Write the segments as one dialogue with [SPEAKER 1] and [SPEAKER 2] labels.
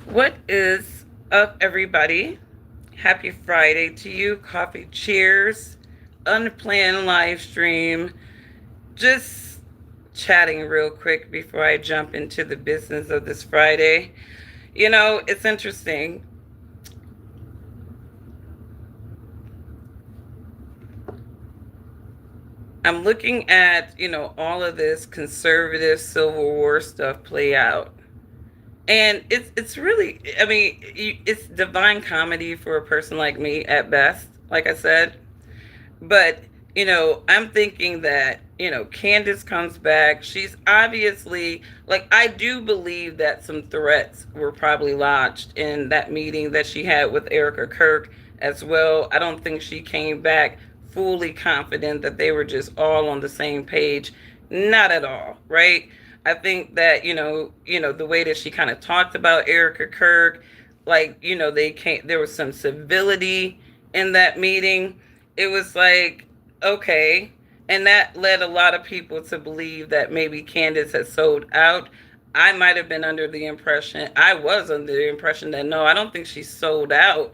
[SPEAKER 1] What is up, everybody? Happy Friday to you. Coffee cheers. Unplanned live stream. Just chatting real quick before I jump into the business of this Friday. It's interesting. I'm looking at, all of this conservative Civil War stuff play out. And it's really, I mean, it's divine comedy for a person like me at best, like I said. But, I'm thinking that, Candace comes back. She's obviously, like, I do believe that some threats were probably lodged in that meeting that she had with Erica Kirk as well. I don't think she came back fully confident that they were just all on the same page. Not at all, right? I think that, the way that she kind of talked about Erica Kirk, like, there was some civility in that meeting. It was like, okay. And that led a lot of people to believe that maybe Candace had sold out. I might have been under the impression, I was under the impression that no, I don't think she sold out.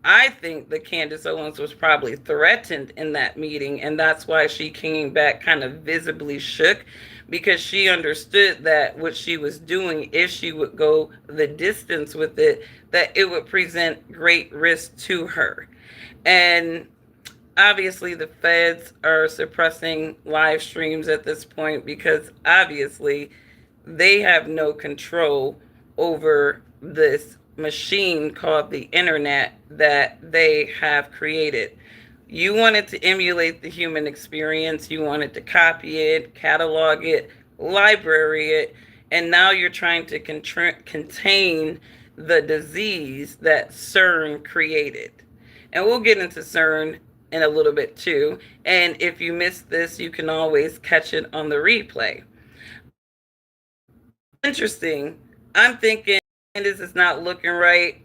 [SPEAKER 1] I think that Candace Owens was probably threatened in that meeting, and that's why she came back kind of visibly shook, because she understood that what she was doing, if she would go the distance with it, that it would present great risk to her. And obviously the feds are suppressing live streams at this point because obviously they have no control over this machine called the internet that they have created. You wanted to emulate the human experience, you wanted to copy it, catalog it, library it, and now you're trying to contain the disease that CERN created. And we'll get into CERN in a little bit too. And if you missed this, you can always catch it on the replay. Interesting. I'm thinking this is not looking right.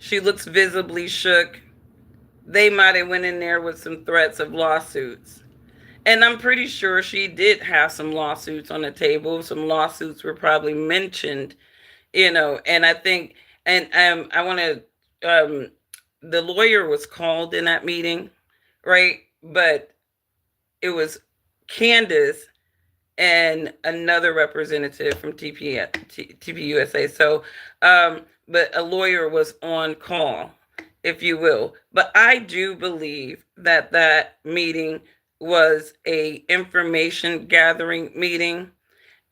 [SPEAKER 1] She looks visibly shook. They might have went in there with some threats of lawsuits. And I'm pretty sure she did have some lawsuits on the table. Some lawsuits were probably mentioned, and I think, and I want to, the lawyer was called in that meeting, right? But it was Candace and another representative from TPUSA. So, but a lawyer was on call, if you will. But I do believe that that meeting was a information gathering meeting.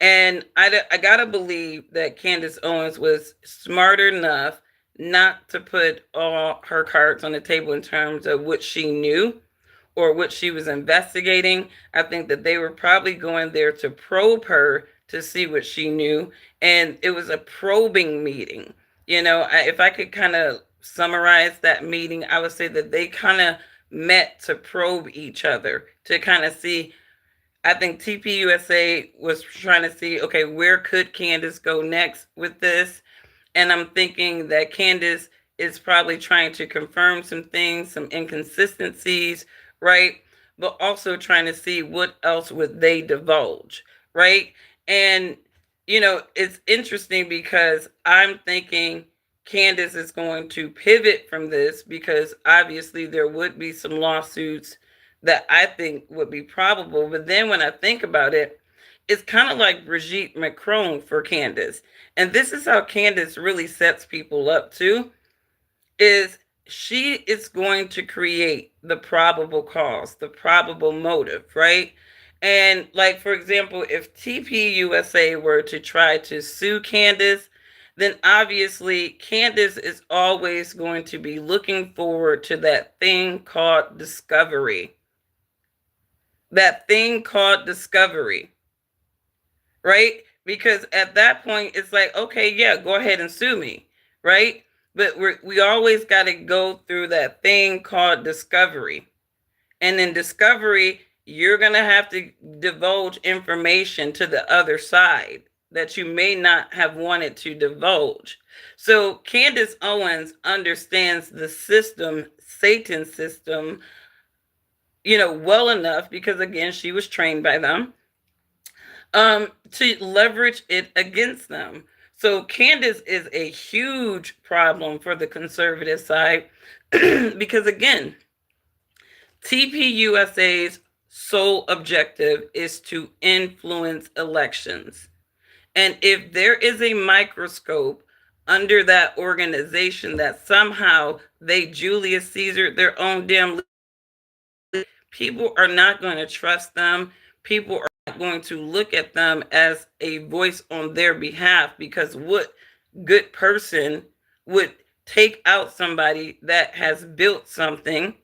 [SPEAKER 1] And I gotta believe that Candace Owens was smart enough not to put all her cards on the table in terms of what she knew or what she was investigating. I think that they were probably going there to probe her to see what she knew. And it was a probing meeting. If I could kind of summarize that meeting, I would say that they kind of met to probe each other to kind of see. I think TPUSA was trying to see, okay, where could Candace go next with this? And I'm thinking that Candace is probably trying to confirm some things, some inconsistencies, right? But also trying to see what else would they divulge, right? And it's interesting because I'm thinking Candace is going to pivot from this because obviously there would be some lawsuits that I think would be probable. But then when I think about it, it's kind of like Brigitte Macron for Candace. And this is how Candace really sets people up too, is she is going to create the probable cause, the probable motive, right? And like for example, if TPUSA were to try to sue Candace, then obviously Candace is always going to be looking forward to that thing called discovery. That thing called discovery, right? Because at that point, it's like, okay, yeah, go ahead and sue me, right? But we always got to go through that thing called discovery. And in discovery, you're going to have to divulge information to the other side that you may not have wanted to divulge. So Candace Owens understands the system, Satan's system, well enough because again, she was trained by them to leverage it against them. So Candace is a huge problem for the conservative side because, again, TPUSA's sole objective is to influence elections. And if there is a microscope under that organization that somehow they Julius Caesar their own damn, people are not going to trust them. People are not going to look at them as a voice on their behalf, because what good person would take out somebody that has built something?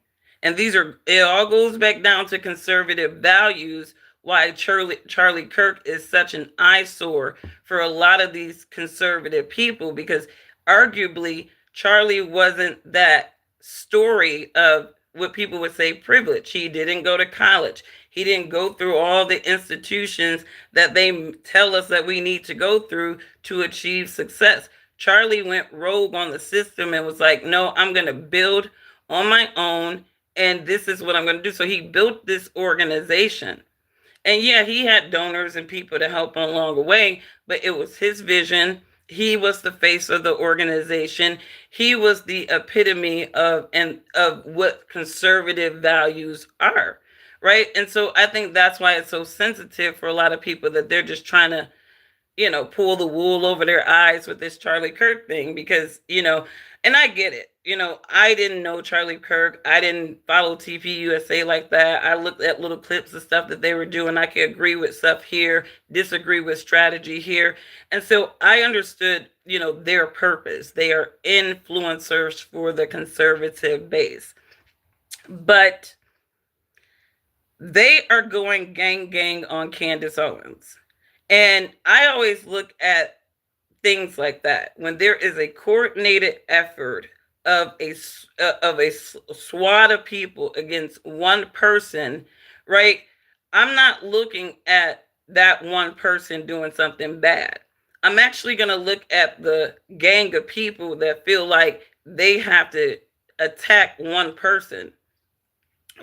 [SPEAKER 1] And these are, it all goes back down to conservative values, why Charlie Kirk is such an eyesore for a lot of these conservative people, because arguably Charlie wasn't that story of what people would say privilege. He didn't go to college. He didn't go through all the institutions that they tell us that we need to go through to achieve success. Charlie went rogue on the system and was like, no, I'm going to build on my own, and this is what I'm going to do. So he built this organization. And yeah, he had donors and people to help him along the way, but it was his vision. He was the face of the organization. He was the epitome of what conservative values are, right? And so I think that's why it's so sensitive for a lot of people, that they're just trying to, pull the wool over their eyes with this Charlie Kirk thing, because, and I get it. I didn't know Charlie Kirk. I didn't follow TPUSA like that. I looked at little clips of stuff that they were doing. I could agree with stuff here, disagree with strategy here. And so I understood, their purpose. They are influencers for the conservative base. But they are going gang on Candace Owens. And I always look at things like that when there is a coordinated effort of a SWAT of people against one person, right? I'm not looking at that one person doing something bad. I'm actually going to look at the gang of people that feel like they have to attack one person,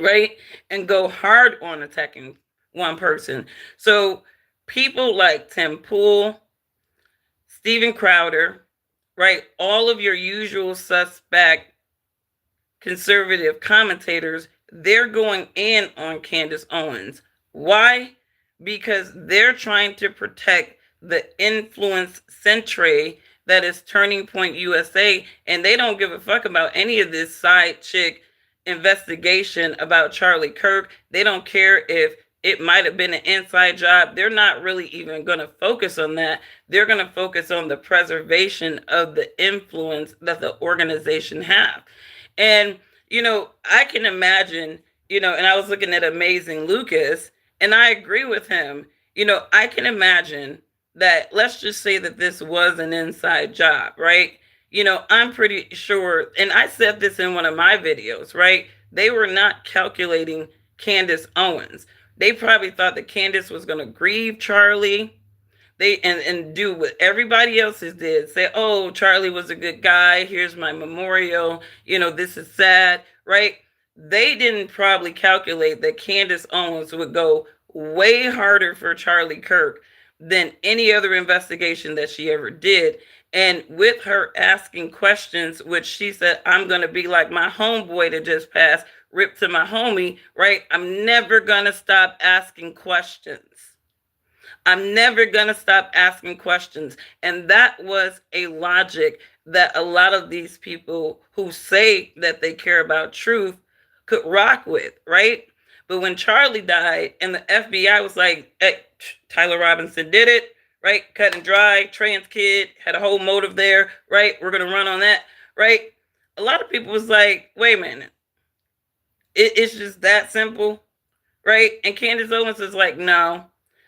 [SPEAKER 1] right? And go hard on attacking one person. So people like Tim Pool, Steven Crowder, right? All of your usual suspect conservative commentators, they're going in on Candace Owens. Why? Because they're trying to protect the influence centre that is Turning Point USA, and they don't give a fuck about any of this side chick investigation about Charlie Kirk. They don't care if it might have been an inside job. They're not really even going to focus on that. They're going to focus on the preservation of the influence that the organization have. And, I can imagine, and I was looking at Amazing Lucas, and I agree with him. I can imagine that, let's just say that this was an inside job, right? I'm pretty sure, and I said this in one of my videos, right? They were not calculating Candace Owens. They probably thought that Candace was going to grieve Charlie. And do what everybody else did. Say, oh, Charlie was a good guy. Here's my memorial. This is sad, right? They didn't probably calculate that Candace Owens would go way harder for Charlie Kirk than any other investigation that she ever did. And with her asking questions, which she said, I'm going to be like my homeboy that just passed, rip to my homie, right? I'm never going to stop asking questions. I'm never going to stop asking questions. And that was a logic that a lot of these people who say that they care about truth could rock with, right? But when Charlie died and the FBI was like, hey, Tyler Robinson did it, right? Cut and dry, trans kid, had a whole motive there, right? We're going to run on that, right? A lot of people was like, wait a minute. It's just that simple, right? And Candace Owens is like, no.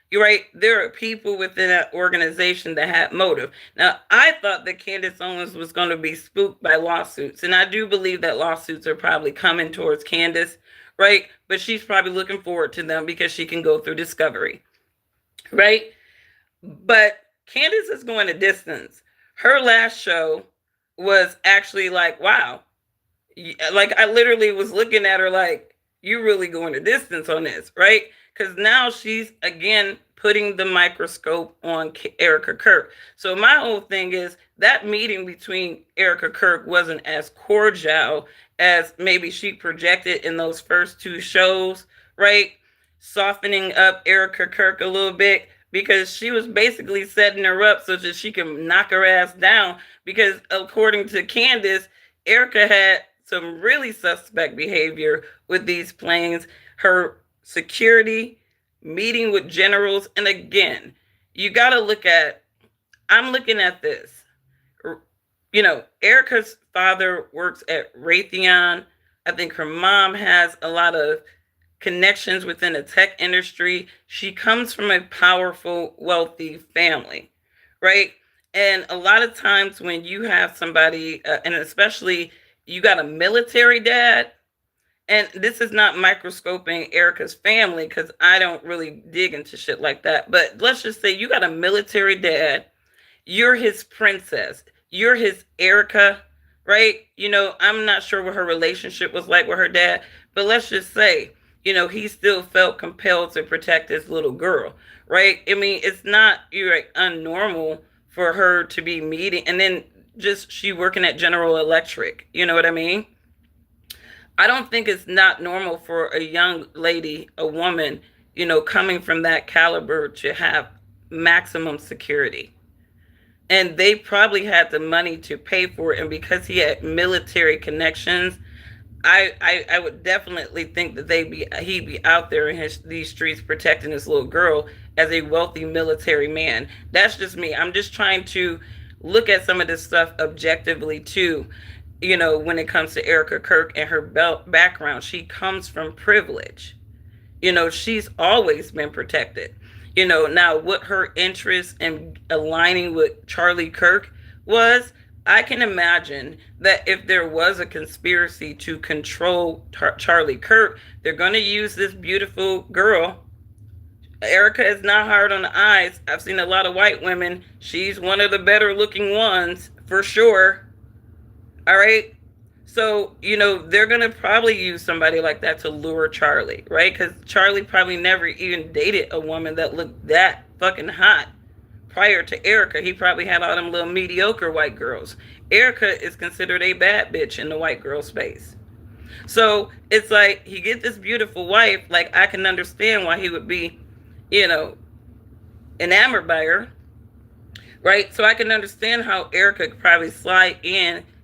[SPEAKER 1] You're right. There are people within that organization that had motive. Now, I thought that Candace Owens was going to be spooked by lawsuits. And I do believe that lawsuits are probably coming towards Candace, right? But she's probably looking forward to them because she can go through discovery, right? But Candace is going a distance. Her last show was actually like, wow. Like, I literally was looking at her like, you really going a distance on this, right? Because now she's again putting the microscope on Erica Kirk. So my whole thing is that meeting between Erica Kirk wasn't as cordial as maybe she projected in those first two shows, right? Softening up Erica Kirk a little bit because she was basically setting her up so that she can knock her ass down. Because according to Candace, Erica had some really suspect behavior with these planes. Her security, meeting with generals, and again, you got to look at. I'm looking at this. Erica's father works at Raytheon. I think her mom has a lot of connections within the tech industry. She comes from a powerful, wealthy family, right? And a lot of times when you have somebody, and especially you got a military dad, and this is not microscoping Erica's family because I don't really dig into shit like that. But let's just say you got a military dad, you're his princess, you're his Erica, right? I'm not sure what her relationship was like with her dad, but let's just say, he still felt compelled to protect his little girl, right? I mean, it's not unnormal for her to be meeting, and then just she working at General Electric, you know what I mean? I don't think it's not normal for a young lady, a woman, coming from that caliber to have maximum security. And they probably had the money to pay for it. And because he had military connections, I would definitely think that he'd be out there in these streets protecting this little girl as a wealthy military man. That's just me. I'm just trying to look at some of this stuff objectively too. When it comes to Erica Kirk and her background, she comes from privilege. She's always been protected. Now what her interest in aligning with Charlie Kirk was, I can imagine that if there was a conspiracy to control Charlie Kirk, they're going to use this beautiful girl. Erica is not hard on the eyes. I've seen a lot of white women. She's one of the better looking ones for sure. All right. So, they're going to probably use somebody like that to lure Charlie, right? Because Charlie probably never even dated a woman that looked that fucking hot prior to Erica. He probably had all them little mediocre white girls. Erica is considered a bad bitch in the white girl space. So it's like he gets this beautiful wife. Like, I can understand why he would be, enamored by her, right? So I can understand how Erica could probably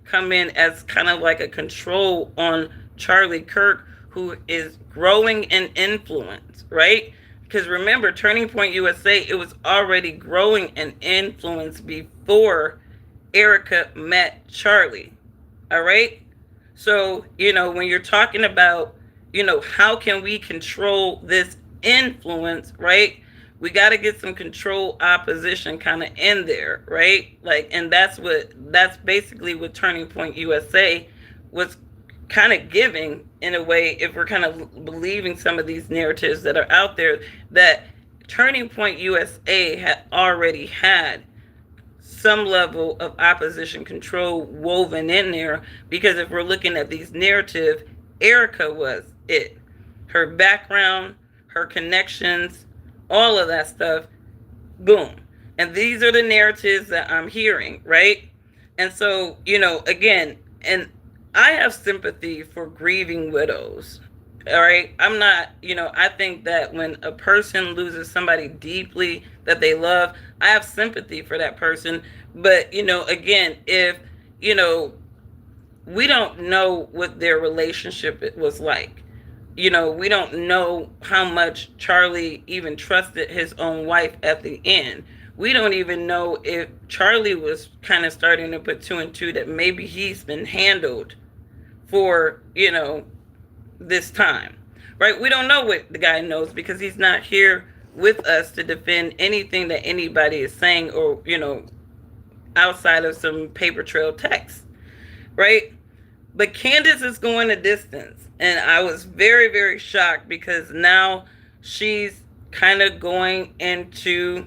[SPEAKER 1] come in as kind of like a control on Charlie Kirk, who is growing in influence, right? Because remember, Turning Point USA, it was already growing in influence before Erica met Charlie. All right? So, when you're talking about, how can we control this influence, right? We got to get some control opposition kind of in there, right? Like, and that's basically what Turning Point USA was kind of giving, in a way, if we're kind of believing some of these narratives that are out there, that Turning Point USA had already had some level of opposition control woven in there. Because if we're looking at these narratives, Erica was it. Her background, her connections, all of that stuff, boom. And these are the narratives that I'm hearing, right? And so, again, and I have sympathy for grieving widows. All right. I'm not, I think that when a person loses somebody deeply that they love, I have sympathy for that person. But, again, if, we don't know what their relationship was like. We don't know how much Charlie even trusted his own wife at the end. We don't even know if Charlie was kind of starting to put two and two that maybe he's been handled for, this time, right? We don't know what the guy knows because he's not here with us to defend anything that anybody is saying or, outside of some paper trail text, right? But Candace is going the distance. And I was very, very shocked because now she's kind of going into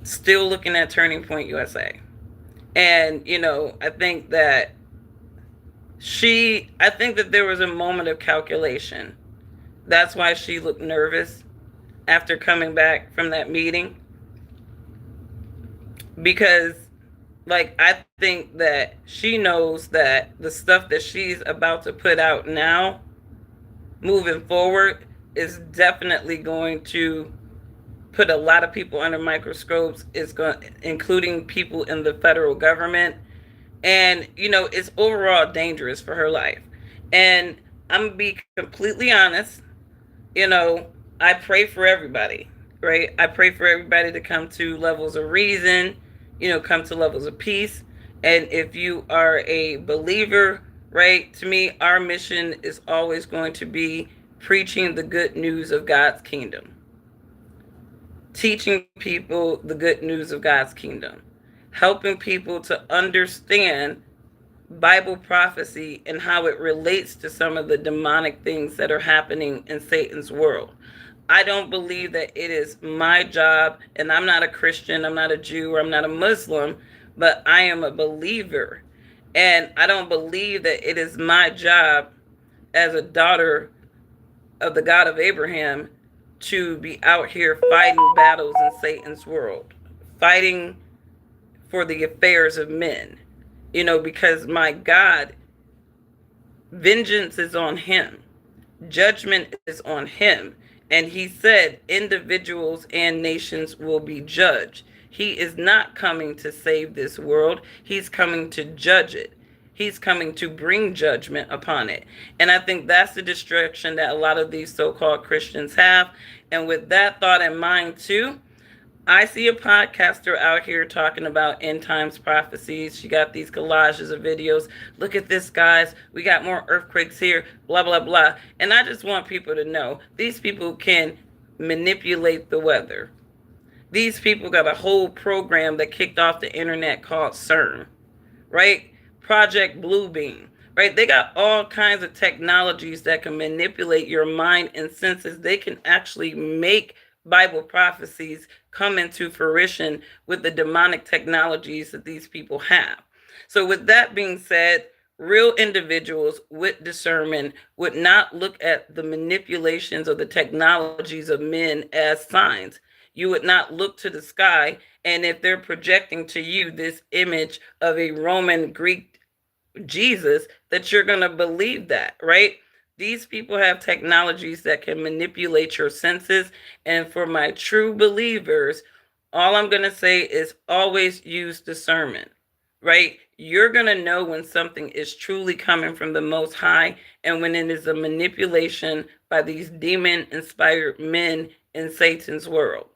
[SPEAKER 1] still looking at Turning Point USA. And, I think that there was a moment of calculation. That's why she looked nervous. after coming back from that meeting, because like I think that she knows that the stuff that she's about to put out now moving forward is definitely going to put a lot of people under microscopes. It's going, including people in the federal government, and it's overall dangerous for her life. And I'm gonna be completely honest. you know I pray for everybody, right? I pray for everybody to come to levels of reason, come to levels of peace. And if you are a believer, right, to me our mission is always going to be preaching the good news of God's kingdom, teaching people the good news of God's kingdom, helping people to understand Bible prophecy and how it relates to some of the demonic things that are happening in Satan's world. I don't believe that it is my job, and I'm not a Christian, I'm not a Jew, or I'm not a Muslim, but I am a believer. And I don't believe that it is my job as a daughter of the God of Abraham to be out here fighting battles in Satan's world, fighting for the affairs of men, because my God, vengeance is on him, judgment is on him. And he said individuals and nations will be judged. He is not coming to save this world, he's coming to judge it. He's coming to bring judgment upon it. And I think that's the distraction that a lot of these so called Christians have. And with that thought in mind, too, I see a podcaster out here talking about end times prophecies. She got these collages of videos. Look at this, guys. We got more earthquakes here, blah, blah, blah. And I just want people to know these people can manipulate the weather. These people got a whole program that kicked off the internet called CERN, right? Project Bluebeam, right? They got all kinds of technologies that can manipulate your mind and senses. They can actually make Bible prophecies come into fruition with the demonic technologies that these people have. So, with that being said, real individuals with discernment would not look at the manipulations of the technologies of men as signs. You would not look to the sky, and if they're projecting to you this image of a Roman Greek Jesus, that you're going to believe that, right? These people have technologies that can manipulate your senses. And for my true believers, all I'm going to say is always use discernment, right? You're going to know when something is truly coming from the Most High and when it is a manipulation by these demon inspired men in Satan's world.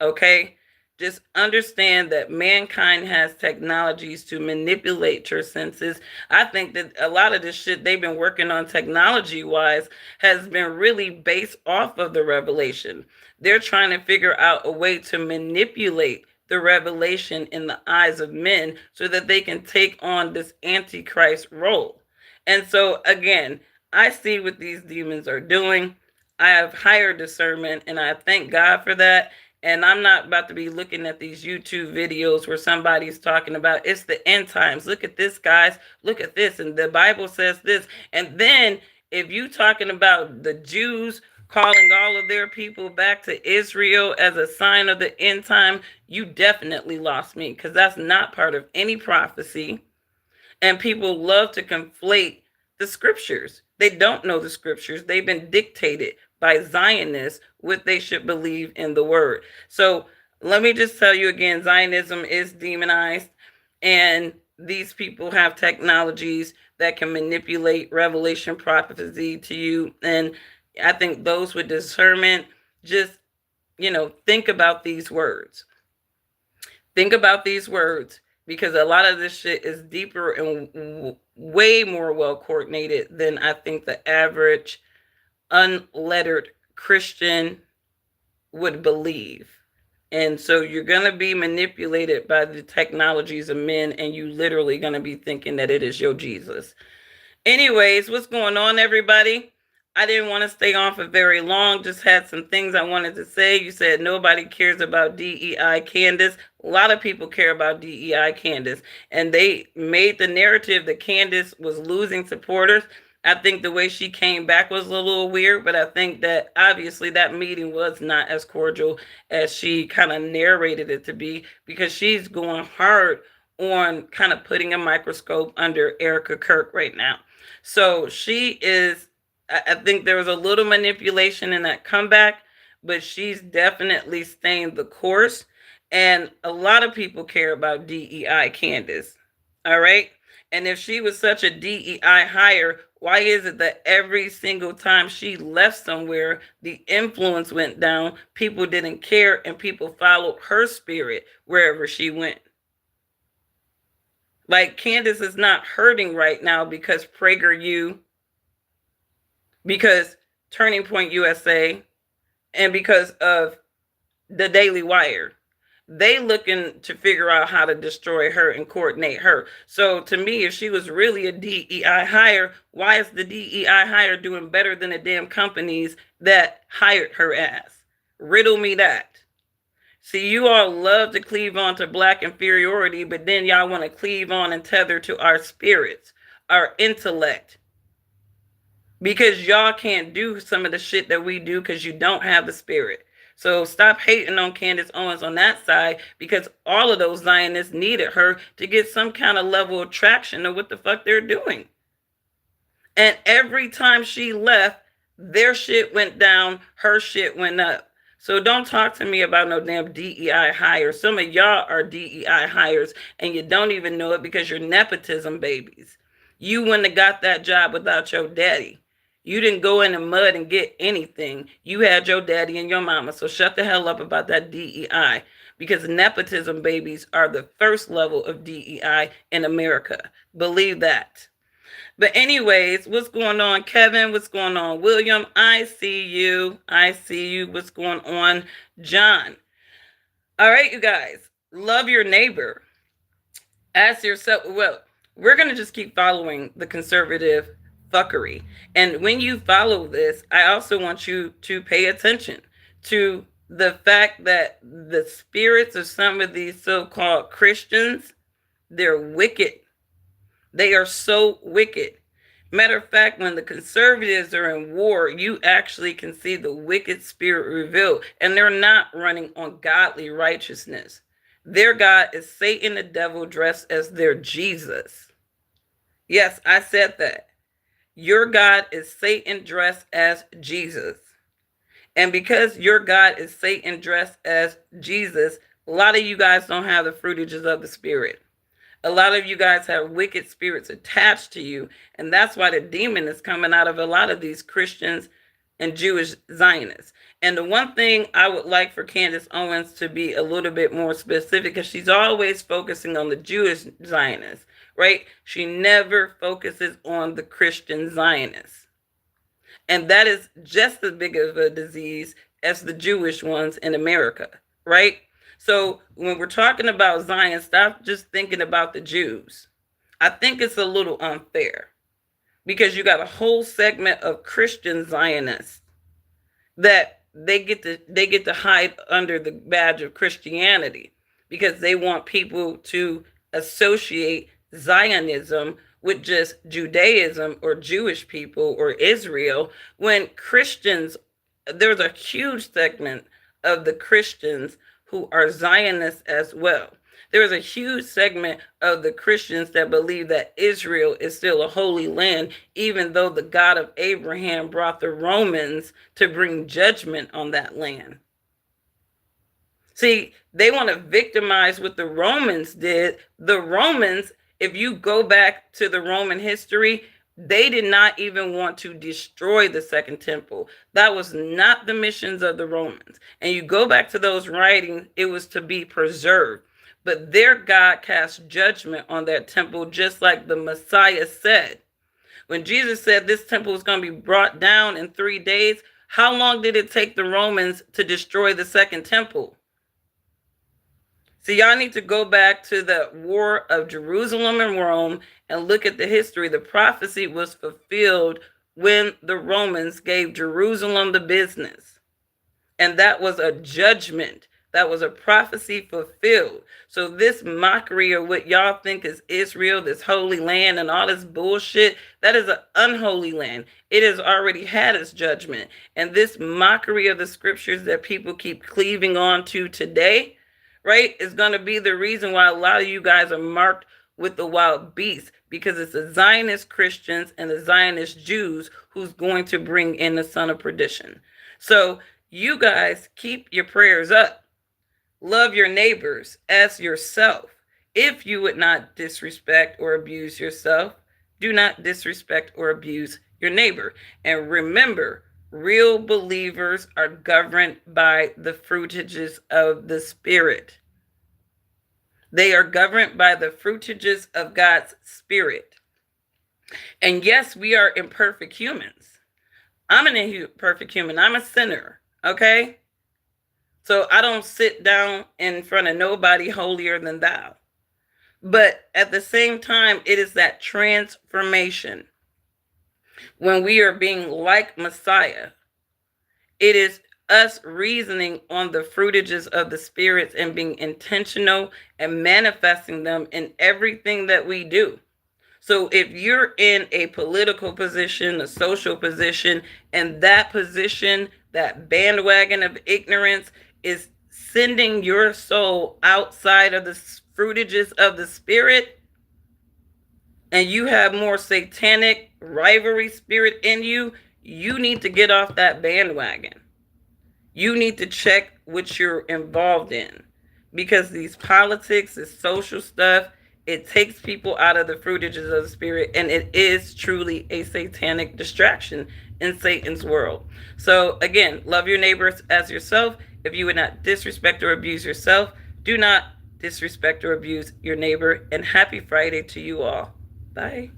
[SPEAKER 1] Okay? Just understand that mankind has technologies to manipulate your senses. I think that a lot of this shit they've been working on technology wise has been really based off of the revelation. They're trying to figure out a way to manipulate the revelation in the eyes of men so that they can take on this antichrist role. And so, again, I see what these demons are doing. I have higher discernment, and I thank God for that. And I'm not about to be looking at these YouTube videos where somebody's talking about it's the end times. Look at this, guys. Look at this. And the Bible says this. And then if you talking about the Jews calling all of their people back to Israel as a sign of the end time, you definitely lost me, because that's not part of any prophecy. And people love to conflate the scriptures. They don't know the scriptures. They've been dictated by Zionists what they should believe in the word. So let me just tell you again, Zionism is demonized, and these people have technologies that can manipulate revelation prophecy to you. And I think those with discernment just, think about these words. Think about these words, because a lot of this shit is deeper and way more well coordinated than I think the average unlettered Christian would believe. And so you're going to be manipulated by the technologies of men, and you literally going to be thinking that it is your Jesus. Anyways, what's going on, everybody? I didn't want to stay on for very long. Just had some things I wanted to say. You said nobody cares about DEI Candace. A lot of people care about DEI Candace. And they made the narrative that Candace was losing supporters. I think the way she came back was a little weird, but I think that obviously that meeting was not as cordial as she kind of narrated it to be, because she's going hard on kind of putting a microscope under Erica Kirk right now. So she is, I think there was a little manipulation in that comeback, but she's definitely staying the course. And a lot of people care about DEI, Candace. All right. And if she was such a DEI hire, why is it that every single time she left somewhere, the influence went down, people didn't care, and people followed her spirit wherever she went? Like, Candace is not hurting right now because PragerU, because Turning Point USA, and because of the Daily Wire. They looking to figure out how to destroy her and coordinate her. So to me, if she was really a DEI hire, why is the DEI hire doing better than the damn companies that hired her ass? Riddle me that. See, you all love to cleave on to black inferiority, but then y'all want to cleave on and tether to our spirits, our intellect, because y'all can't do some of the shit that we do because you don't have the spirit. So stop hating on Candace Owens on that side, because all of those Zionists needed her to get some kind of level of traction of what the fuck they're doing. And every time she left, their shit went down, her shit went up. So don't talk to me about no damn DEI hires. Some of y'all are DEI hires and you don't even know it because you're nepotism babies. You wouldn't have got that job without your daddy. You didn't go in the mud and get anything. You had your daddy and your mama. So shut the hell up about that DEI, because nepotism babies are the first level of DEI in America. Believe that. But anyways, what's going on, Kevin? What's going on, William? I see you. I see you. What's going on, John? All right, you guys. Love your neighbor. Ask yourself, well, we're going to just keep following the conservative fuckery. And when you follow this, I also want you to pay attention to the fact that the spirits of some of these so-called Christians, they're wicked. They are so wicked. Matter of fact, when the conservatives are in war, you actually can see the wicked spirit revealed, and they're not running on godly righteousness. Their God is Satan, the devil, dressed as their Jesus. Yes, I said that. Your God is Satan dressed as Jesus. And because your God is Satan dressed as Jesus, a lot of you guys don't have the fruitages of the Spirit. A lot of you guys have wicked spirits attached to you, and that's why the demon is coming out of a lot of these Christians and Jewish Zionists. And the one thing I would like for Candace Owens to be a little bit more specific, because she's always focusing on the Jewish Zionists, right? She never focuses on the Christian Zionists. And that is just as big of a disease as the Jewish ones in America, right? So when we're talking about Zion, stop just thinking about the Jews. I think it's a little unfair, because you got a whole segment of Christian Zionists that they get to hide under the badge of Christianity, because they want people to associate Zionism with just Judaism or Jewish people or Israel, when Christians, there's a huge segment of the Christians who are Zionists as well. There is a huge segment of the Christians that believe that Israel is still a holy land, even though the God of Abraham brought the Romans to bring judgment on that land. See, they want to victimize what the Romans did. The Romans, if you go back to the Roman history, they did not even want to destroy the second temple. That was not the missions of the Romans. And you go back to those writings, it was to be preserved. But their God cast judgment on that temple, just like the Messiah said. When Jesus said this temple was going to be brought down in 3 days, how long did it take the Romans to destroy the second temple? See, y'all need to go back to the war of Jerusalem and Rome and look at the history. The prophecy was fulfilled when the Romans gave Jerusalem the business. And that was a judgment That was a prophecy fulfilled. So this mockery of what y'all think is Israel, this holy land and all this bullshit, that is an unholy land. It has already had its judgment. And this mockery of the scriptures that people keep cleaving on to today, right, is going to be the reason why a lot of you guys are marked with the wild beast, because it's the Zionist Christians and the Zionist Jews who's going to bring in the son of perdition. So you guys keep your prayers up. Love your neighbors as yourself. If you would not disrespect or abuse yourself, do not disrespect or abuse your neighbor. And remember, real believers are governed by the fruitages of the Spirit. They are governed by the fruitages of God's Spirit. And yes, we are imperfect humans. I'm an imperfect human. I'm a sinner, okay? So I don't sit down in front of nobody holier than thou. But at the same time, it is that transformation. When we are being like Messiah, it is us reasoning on the fruitages of the spirits and being intentional and manifesting them in everything that we do. So if you're in a political position, a social position, and that position, that bandwagon of ignorance is sending your soul outside of the fruitages of the spirit, and you have more satanic rivalry spirit in you, you need to get off that bandwagon. You need to check what you're involved in, because these politics, this social stuff, it takes people out of the fruitages of the spirit, and it is truly a satanic distraction in Satan's world. So again, love your neighbors as yourself. If you would not disrespect or abuse yourself, do not disrespect or abuse your neighbor. And happy Friday to you all. Bye.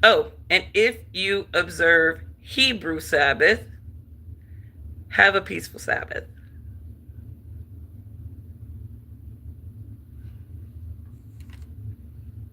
[SPEAKER 1] Oh, and if you observe Hebrew Sabbath, have a peaceful Sabbath.